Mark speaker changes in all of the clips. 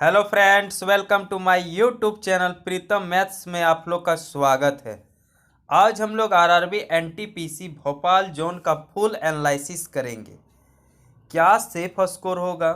Speaker 1: Hello friends, welcome to my YouTube channel Pritam maths में आप लोग का स्वागत है। आज हम लोग आरआरबी एनटीपीसी भोपाल जोन का फुल एनालिसिस करेंगे। क्या सेफ स्कोर होगा,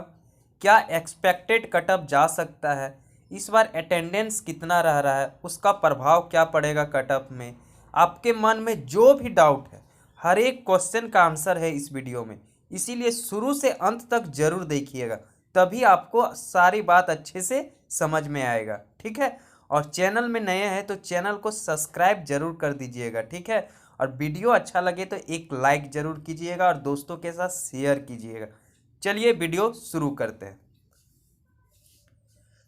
Speaker 1: क्या एक्सपेक्टेड कटअप जा सकता है, इस बार अटेंडेंस कितना रह रहा है, उसका प्रभाव क्या पड़ेगा कटअप में। आपके मन में जो भी डाउट है हर एक क्वेश्चन का आंसर है इस वीडियो में, इसीलिए शुरू से अंत तक जरूर देखिएगा, तभी आपको सारी बात अच्छे से समझ में आएगा। ठीक है। और चैनल में नए हैं तो चैनल को सब्सक्राइब जरूर कर दीजिएगा। ठीक है। और वीडियो अच्छा लगे तो एक लाइक जरूर कीजिएगा और दोस्तों के साथ शेयर कीजिएगा। चलिए वीडियो शुरू करते हैं।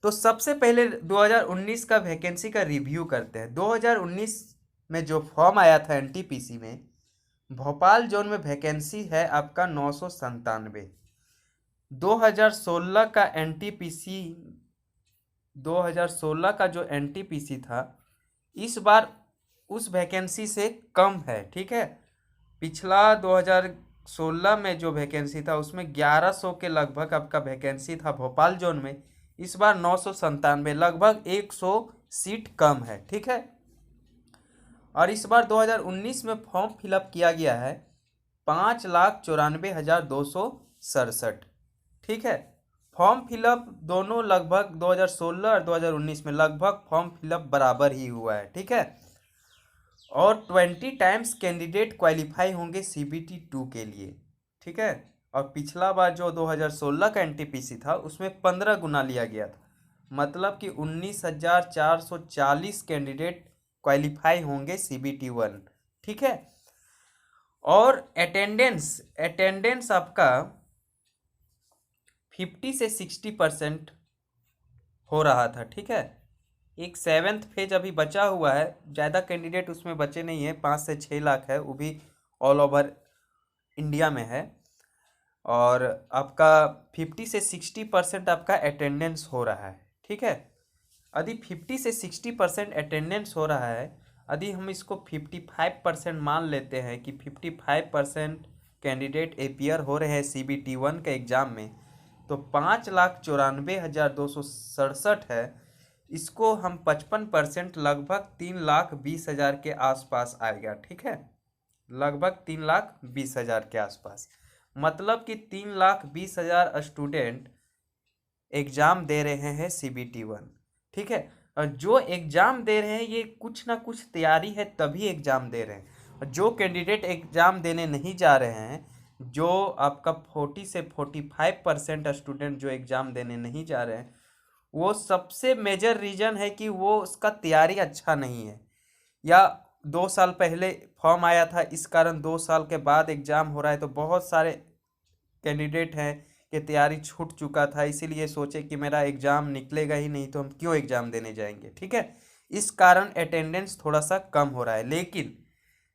Speaker 1: तो सबसे पहले 2019 का वैकेंसी का रिव्यू करते हैं। 2019 में जो फॉर्म आया था एनटीपीसी में, भोपाल जोन में वैकेंसी है आपका 997। 2016 का एनटीपीसी 2016 का जो एनटीपीसी था इस बार उस वैकेंसी से कम है। ठीक है। पिछला 2016 में जो वैकेंसी था उसमें 1100 के लगभग आपका वैकेंसी था भोपाल जोन में। इस बार 997, लगभग 100 सीट कम है। ठीक है। और इस बार 2019 में फॉर्म फिलअप किया गया है 5,94,267। ठीक है। फॉर्म फिलअप दोनों लगभग 2016 और 2019 में लगभग फॉर्म फिलअप बराबर ही हुआ है। ठीक है। और 20 टाइम्स कैंडिडेट क्वालिफाई होंगे सीबीटी 2 के लिए। ठीक है। और पिछला बार जो 2016 का एनटीपीसी था उसमें 15 गुना लिया गया था, मतलब कि 19,440 कैंडिडेट क्वालिफाई होंगे सीबीटी 1। ठीक है। और अटेंडेंस अटेंडेंस आपका 50 से 60% हो रहा था। ठीक है। एक सेवेंथ फेज अभी बचा हुआ है, ज़्यादा कैंडिडेट उसमें बचे नहीं है, 5 से 6 लाख है, वो भी ऑल ओवर इंडिया में है। और आपका 50 से 60% आपका अटेंडेंस हो रहा है। ठीक है। यदि 50 से 60% अटेंडेंस हो रहा है, यदि हम इसको 55% मान लेते हैं कि 55% कैंडिडेट अपियर हो रहे हैं सीबीटी 1 के एग्ज़ाम में, तो 5,94,267 है। इसको हम 55% लगभग 3,20,000 के आसपास आएगा। ठीक है। लगभग 3,20,000 के आसपास, मतलब कि 3,20,000 स्टूडेंट एग्ज़ाम दे रहे हैं सीबीटी 1। ठीक है। और जो एग्ज़ाम दे रहे हैं ये कुछ ना कुछ तैयारी है तभी एग्ज़ाम दे रहे हैं। और जो कैंडिडेट एग्ज़ाम देने नहीं जा रहे हैं, जो आपका 40 से 45% स्टूडेंट जो एग्ज़ाम देने नहीं जा रहे हैं, वो सबसे मेजर रीज़न है कि वो उसका तैयारी अच्छा नहीं है, या 2 साल पहले फॉर्म आया था इस कारण 2 साल के बाद एग्ज़ाम हो रहा है। तो बहुत सारे कैंडिडेट हैं कि तैयारी छूट चुका था, इसीलिए सोचे कि मेरा एग्ज़ाम निकलेगा ही नहीं तो हम क्यों एग्ज़ाम देने जाएंगे। ठीक है। इस कारण अटेंडेंस थोड़ा सा कम हो रहा है, लेकिन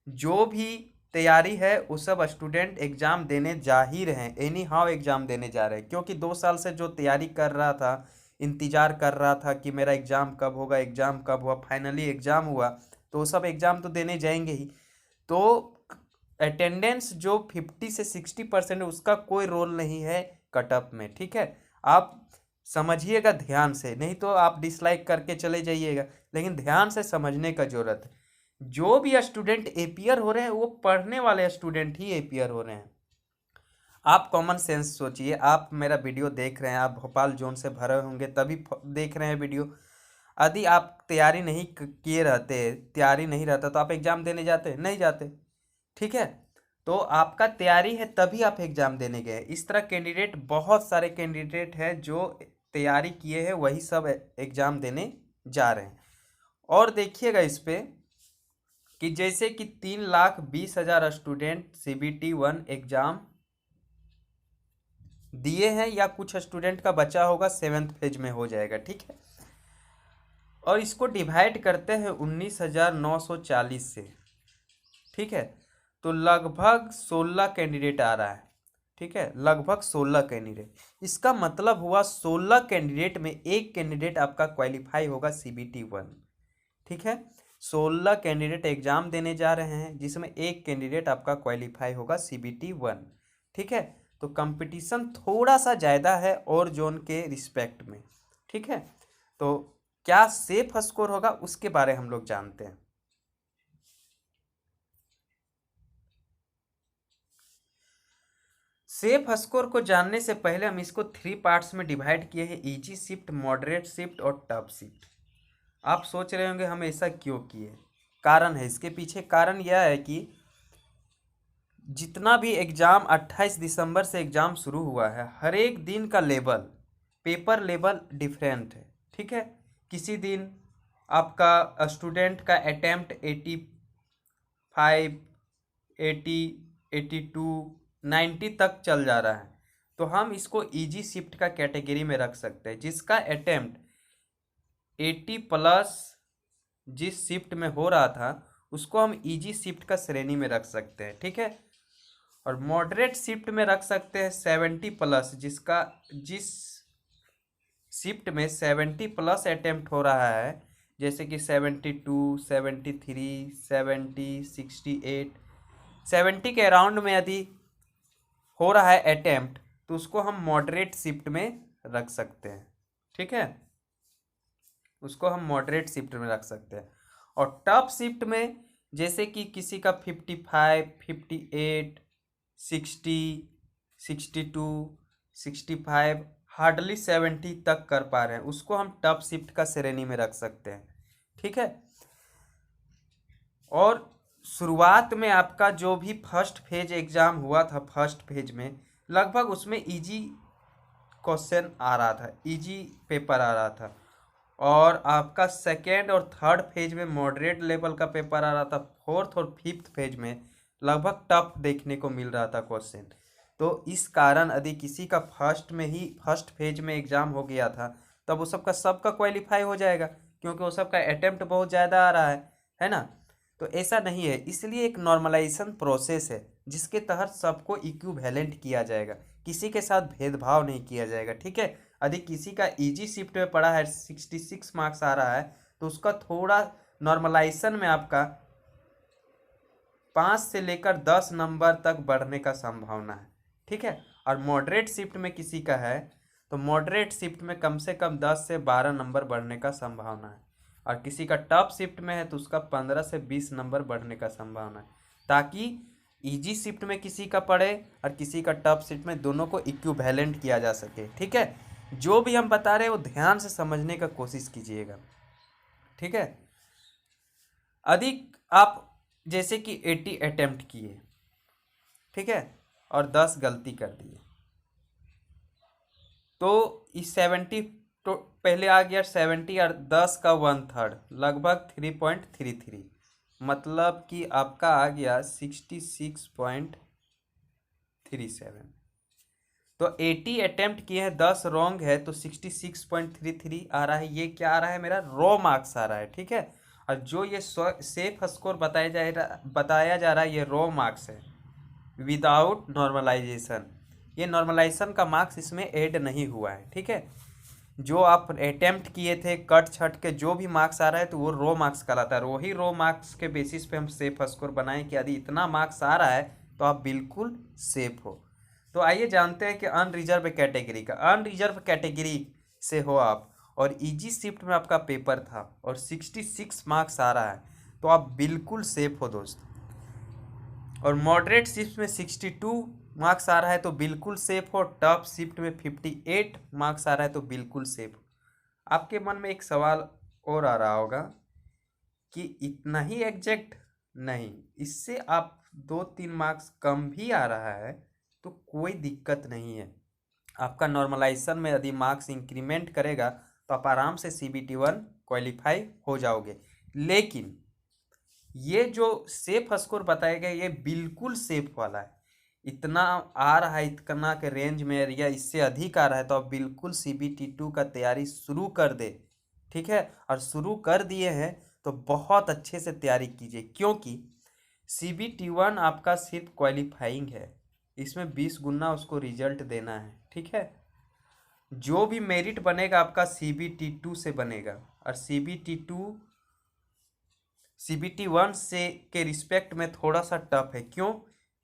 Speaker 1: जो भी तैयारी है वो सब स्टूडेंट एग्ज़ाम देने जा ही रहे हैं, एनी हाउ एग्ज़ाम देने जा रहे हैं, क्योंकि 2 साल से जो तैयारी कर रहा था, इंतज़ार कर रहा था कि मेरा एग्ज़ाम कब होगा, एग्ज़ाम कब हुआ, फाइनली एग्ज़ाम हुआ, तो वो सब एग्ज़ाम तो देने जाएंगे ही। तो अटेंडेंस जो 50 से 60% है उसका कोई रोल नहीं है कटअप में। ठीक है। आप समझिएगा ध्यान से, नहीं तो आप डिसलाइक करके चले जाइएगा, लेकिन ध्यान से समझने का जरूरत है। जो भी स्टूडेंट एपियर हो रहे हैं वो पढ़ने वाले स्टूडेंट ही एपियर हो रहे हैं। आप कॉमन सेंस सोचिए, आप मेरा वीडियो देख रहे हैं, आप भोपाल जोन से भरे होंगे तभी देख रहे हैं वीडियो। यदि आप तैयारी नहीं किए रहते, तैयारी नहीं रहता, तो आप एग्ज़ाम देने जाते नहीं जाते। ठीक है। तो आपका तैयारी है तभी आप एग्ज़ाम देने गए। इस तरह कैंडिडेट, बहुत सारे कैंडिडेट हैं जो तैयारी किए हैं वही सब एग्ज़ाम देने जा रहे हैं। और देखिएगा इस पे कि जैसे कि 3,20,000 स्टूडेंट सीबीटी 1 एग्ज़ाम दिए हैं, या कुछ स्टूडेंट का बचा होगा, सेवेंथ फेज में हो जाएगा। ठीक है। और इसको डिवाइड करते हैं 19,940 से। ठीक है। तो लगभग 16 कैंडिडेट आ रहा है। ठीक है। लगभग 16 कैंडिडेट, इसका मतलब हुआ 16 कैंडिडेट में एक कैंडिडेट आपका क्वालिफाई होगा सीबीटी 1। ठीक है। 16 कैंडिडेट एग्जाम देने जा रहे हैं जिसमें एक कैंडिडेट आपका क्वालिफाई होगा सीबीटी 1। ठीक है। तो कंपटीशन थोड़ा सा ज़्यादा है और जोन के रिस्पेक्ट में। ठीक है, तो क्या सेफ स्कोर होगा उसके बारे हम लोग जानते हैं। सेफ स्कोर को जानने से पहले हम इसको 3 पार्ट्स में डिवाइड किए हैं, इजी शिफ्ट, मॉडरेट शिफ्ट और टफ शिफ्ट। आप सोच रहे होंगे हम ऐसा क्यों किए, कारण है इसके पीछे। कारण यह है कि जितना भी एग्ज़ाम 28 दिसंबर से एग्ज़ाम शुरू हुआ है, हर एक दिन का लेवल, पेपर लेवल डिफरेंट है। ठीक है, किसी दिन आपका स्टूडेंट का अटेम्प्ट 85, 80, 82, 90 तक चल जा रहा है, तो हम इसको इजी शिफ्ट का कैटेगरी में रख सकते हैं। जिसका अटेम्प्ट 80 प्लस जिस शिफ्ट में हो रहा था उसको हम इजी शिफ्ट का श्रेणी में रख सकते हैं। ठीक है, और मॉडरेट शिफ्ट में रख सकते हैं 70 प्लस, जिस शिफ्ट में 70 प्लस अटेम्प्ट हो रहा है, जैसे कि 72, 73, 70, 68, 70 के अराउंड में यदि हो रहा है अटेम्प्ट, तो उसको हम मॉडरेट शिफ्ट में रख सकते हैं। ठीक है, उसको हम मॉडरेट शिफ्ट में रख सकते हैं। और टफ शिफ्ट में जैसे कि किसी का 55, 58, 60, 62, 65, हार्डली 70 तक कर पा रहे हैं, उसको हम टफ शिफ्ट का श्रेणी में रख सकते हैं। ठीक है, और शुरुआत में आपका जो भी फर्स्ट फेज एग्ज़ाम हुआ था, फर्स्ट फेज में लगभग उसमें इजी क्वेश्चन आ रहा था, इजी पेपर आ रहा था। और आपका सेकेंड और थर्ड फेज में मॉडरेट लेवल का पेपर आ रहा था। फोर्थ और फिफ्थ फेज में लगभग टफ देखने को मिल रहा था क्वेश्चन। तो इस कारण यदि किसी का फर्स्ट फेज में एग्ज़ाम हो गया था, तब वो सबका क्वालिफाई हो जाएगा, क्योंकि वो सबका अटेम्प्ट बहुत ज़्यादा आ रहा है ना। तो ऐसा नहीं है, इसलिए एक नॉर्मलाइजेशन प्रोसेस है जिसके तहत सबको इक्विवेलेंट किया जाएगा, किसी के साथ भेदभाव नहीं किया जाएगा। ठीक है, यदि किसी का इजी शिफ्ट में पड़ा है, 66 मार्क्स आ रहा है, तो उसका थोड़ा नॉर्मलाइजेशन में आपका 5 से लेकर 10 नंबर तक बढ़ने का संभावना है। ठीक है, और मॉडरेट शिफ्ट में किसी का है, तो मॉडरेट शिफ्ट में कम से कम 10 से 12 नंबर बढ़ने का संभावना है। और किसी का टफ शिफ्ट में है तो उसका 15 से 20 नंबर बढ़ने का संभावना है, ताकि इजी शिफ्ट में किसी का पड़े और किसी का टफ शिफ्ट में, दोनों को इक्विवेलेंट किया जा सके। ठीक है, जो भी हम बता रहे हैं वो ध्यान से समझने का कोशिश कीजिएगा। ठीक है, अधिक आप जैसे कि 80 अटेम्प्ट किए, ठीक है, और 10 गलती कर दिए, तो इस 70 तो पहले आ गया 70 और 10 का 1/3 लगभग 3.33, मतलब कि आपका आ गया 66.37। तो 80 अटेम्प्ट किए हैं, 10 रॉन्ग है, तो 66.33 आ रहा है। ये क्या आ रहा है, मेरा रॉ मार्क्स आ रहा है। ठीक है, और जो ये सेफ स्कोर बताया जा रहा है, ये रॉ मार्क्स है विदाउट नॉर्मलाइजेशन। ये नॉर्मलाइजेशन का मार्क्स इसमें ऐड नहीं हुआ है। ठीक है, जो आप अटेम्प्ट किए थे कट छट के जो भी मार्क्स आ रहा है, तो वो रो मार्क्स कहलाता है। वही रो मार्क्स के बेसिस पे हम सेफ स्कोर बनाएं कि यदि इतना मार्क्स आ रहा है तो आप बिल्कुल सेफ हो। तो आइए जानते हैं कि अनरिजर्व कैटेगरी का, अनरिजर्व कैटेगरी से हो आप और इजी शिफ्ट में आपका पेपर था और 66 मार्क्स आ रहा है, तो आप बिल्कुल सेफ हो दोस्त। और मॉडरेट शिफ्ट में 62 मार्क्स आ रहा है तो बिल्कुल सेफ हो। टफ शिफ्ट में 58 मार्क्स आ रहा है तो बिल्कुल सेफ हो। आपके मन में एक सवाल और आ रहा होगा कि इतना ही एग्जैक्ट, नहीं, इससे आप 2-3 मार्क्स कम भी आ रहा है तो कोई दिक्कत नहीं है। आपका नॉर्मलाइजेशन में यदि मार्क्स इंक्रीमेंट करेगा तो आप आराम से CBT1 क्वालिफाई हो जाओगे। लेकिन ये जो सेफ स्कोर बताया गया ये बिल्कुल सेफ वाला है। इतना आ रहा है, इतना के रेंज में, या इससे अधिक आ रहा है, तो आप बिल्कुल CBT2 का तैयारी शुरू कर दे। ठीक है, और शुरू कर दिए हैं तो बहुत अच्छे से तैयारी कीजिए, क्योंकि CBT1 आपका सिर्फ क्वालिफाइंग है, इसमें 20 गुना उसको रिजल्ट देना है। ठीक है, जो भी मेरिट बनेगा आपका CBT2 से बनेगा, और CBT1 से के रिस्पेक्ट में थोड़ा सा टफ है। क्यों?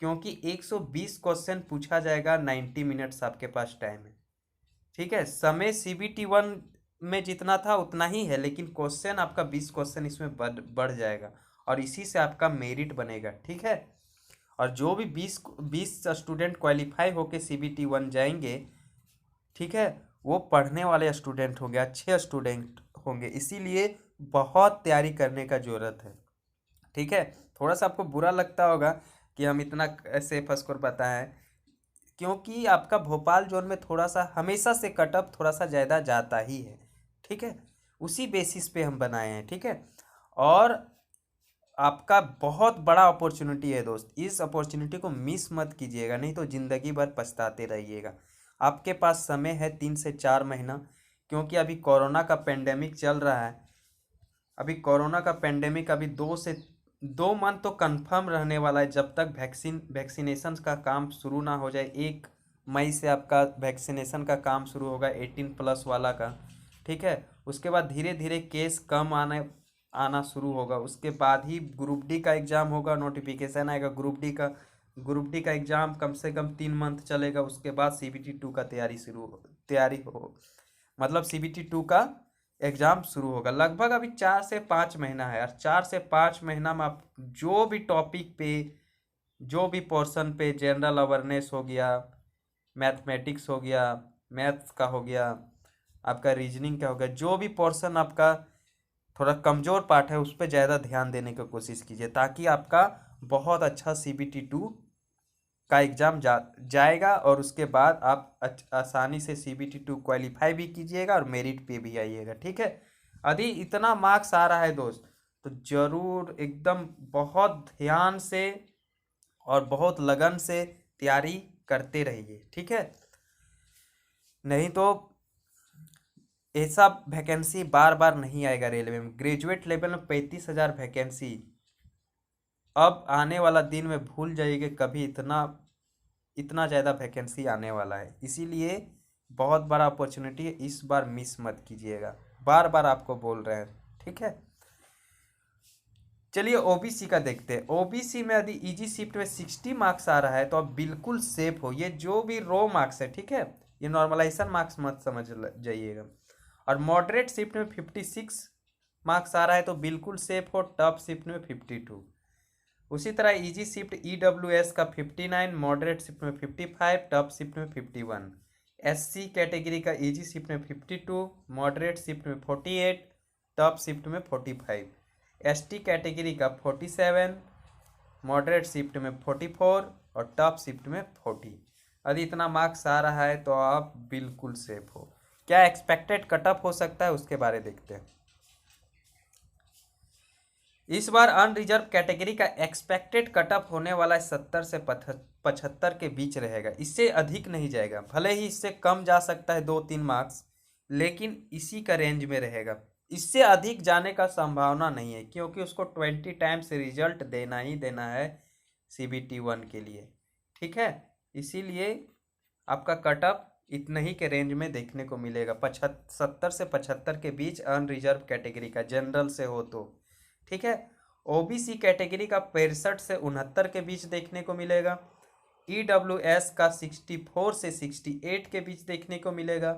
Speaker 1: क्योंकि 120 क्वेश्चन पूछा जाएगा, 90 मिनट्स आपके पास टाइम है। ठीक है, समय CBT1 में जितना था उतना ही है, लेकिन क्वेश्चन आपका 20 क्वेश्चन इसमें बढ़ जाएगा और इसी से आपका मेरिट बनेगा, ठीक है। और जो भी 20 स्टूडेंट क्वालिफाई होके CBT 1 जाएंगे, ठीक है, वो पढ़ने वाले स्टूडेंट होंगे, अच्छे स्टूडेंट होंगे, इसीलिए बहुत तैयारी करने का ज़रूरत है, ठीक है। थोड़ा सा आपको बुरा लगता होगा कि हम इतना सेफ स्कोर बताएं, क्योंकि आपका भोपाल जोन में थोड़ा सा हमेशा से कटअप थोड़ा सा ज़्यादा जाता ही है, ठीक है। उसी बेसिस पे हम बनाए हैं, ठीक है। और आपका बहुत बड़ा अपॉर्चुनिटी है दोस्त, इस अपॉर्चुनिटी को मिस मत कीजिएगा, नहीं तो ज़िंदगी भर पछताते रहिएगा। आपके पास समय है 3 से 4 महीना, क्योंकि अभी कोरोना का पेंडेमिक चल रहा है। अभी कोरोना का पेंडेमिक अभी 2 मंथ तो कंफर्म रहने वाला है, जब तक वैक्सीनेशन का काम शुरू ना हो जाए। 1 मई से आपका वैक्सीनेशन का काम शुरू होगा 18+ वाला का, ठीक है। उसके बाद धीरे धीरे केस कम आना शुरू होगा, उसके बाद ही ग्रुप डी का एग्ज़ाम होगा, नोटिफिकेशन आएगा ग्रुप डी का एग्ज़ाम कम से कम 3 मंथ चलेगा। उसके बाद CBT 2 का तैयारी हो मतलब CBT 2 का एग्ज़ाम शुरू होगा। लगभग अभी 4 से 5 महीना है, और 4 से 5 महीना में आप जो भी टॉपिक पे, जो भी पोर्शन पे, जनरल अवेयरनेस हो गया, मैथमेटिक्स हो गया, मैथ्स का हो गया, आपका रीजनिंग का हो गया, जो भी पोर्शन आपका थोड़ा कमज़ोर पार्ट है उस पर ज़्यादा ध्यान देने की कोशिश कीजिए, ताकि आपका बहुत अच्छा CBT 2 का एग्ज़ाम जाएगा, और उसके बाद आप आसानी से CBT 2 क्वालिफाई भी कीजिएगा और मेरिट पे भी आइएगा, ठीक है। यदि इतना मार्क्स आ रहा है दोस्त, तो ज़रूर एकदम बहुत ध्यान से और बहुत लगन से तैयारी करते रहिए, ठीक है। नहीं तो ऐसा वैकेंसी बार बार नहीं आएगा रेलवे में। ग्रेजुएट लेवल में 35,000 वैकेंसी, अब आने वाला दिन में भूल जाइए कभी इतना इतना ज़्यादा वैकेंसी आने वाला है, इसीलिए बहुत बड़ा अपॉर्चुनिटी है, इस बार मिस मत कीजिएगा, बार बार आपको बोल रहे हैं, ठीक है। चलिए OBC का देखते हैं। OBC में यदि इजी शिफ्ट में 60 मार्क्स आ रहा है तो आप बिल्कुल सेफ हो। ये जो भी रो मार्क्स है, ठीक है, ये नॉर्मलाइजेशन मार्क्स मत समझ जाइएगा। और मॉडरेट शिफ्ट में 56 मार्क्स आ रहा है तो बिल्कुल सेफ हो। टफ शिफ्ट में 52। उसी तरह इजी शिफ्ट EWS का 59, मॉडरेट शिफ्ट में 55, टफ शिफ्ट में 51। SC कैटेगरी का इजी शिफ्ट में 52, मॉडरेट शिफ्ट में 48, टफ शिफ्ट में 45। ST कैटेगरी का 47, मॉडरेट शिफ्ट में 44 और टफ शिफ्ट में 40। यदि इतना मार्क्स आ रहा है तो आप बिल्कुल सेफ हो। क्या एक्सपेक्टेड कटअप हो सकता है उसके बारे देखते हैं। इस बार अनरिजर्व कैटेगरी का एक्सपेक्टेड कटअप होने वाला है 70 से 75 के बीच रहेगा, इससे अधिक नहीं जाएगा। भले ही इससे कम जा सकता है 2-3 मार्क्स, लेकिन इसी का रेंज में रहेगा। इससे अधिक जाने का संभावना नहीं है, क्योंकि उसको 20 टाइम्स रिजल्ट देना ही देना है CBT 1 के लिए, ठीक है। इसीलिए आपका कटअप इतने ही के रेंज में देखने को मिलेगा, 70 से 75 के बीच अनरिजर्व कैटेगरी का, जनरल से हो तो, ठीक है। OBC कैटेगरी का 65 से 69 के बीच देखने को मिलेगा। EWS का 64 से 68 के बीच देखने को मिलेगा।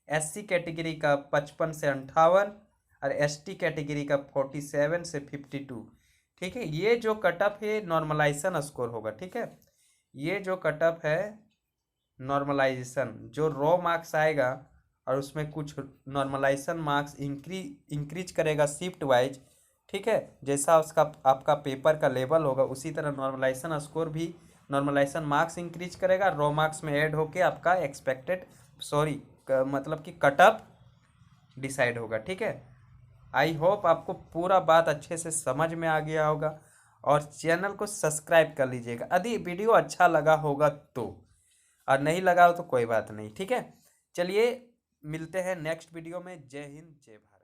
Speaker 1: SC कैटेगरी का 55 से 58 और ST कैटेगरी का 47 से 52, ठीक है। ये जो कटअप है नॉर्मलाइजेशन स्कोर होगा, ठीक है। ये जो कटअप है नॉर्मलाइजेशन, जो रॉ मार्क्स आएगा और उसमें कुछ नॉर्मलाइजेशन मार्क्स इंक्रीज करेगा शिफ्ट वाइज, ठीक है। जैसा उसका आपका पेपर का लेवल होगा उसी तरह नॉर्मलाइजेशन स्कोर भी, नॉर्मलाइजेशन मार्क्स इंक्रीज करेगा, रॉ मार्क्स में ऐड होके आपका मतलब कि कटअप डिसाइड होगा, ठीक है। आई होप आपको पूरा बात अच्छे से समझ में आ गया होगा, और चैनल को सब्सक्राइब कर लीजिएगा यदि वीडियो अच्छा लगा होगा तो, और नहीं लगा हो तो कोई बात नहीं, ठीक है। चलिए मिलते हैं नेक्स्ट वीडियो में। जय हिंद, जय भारत।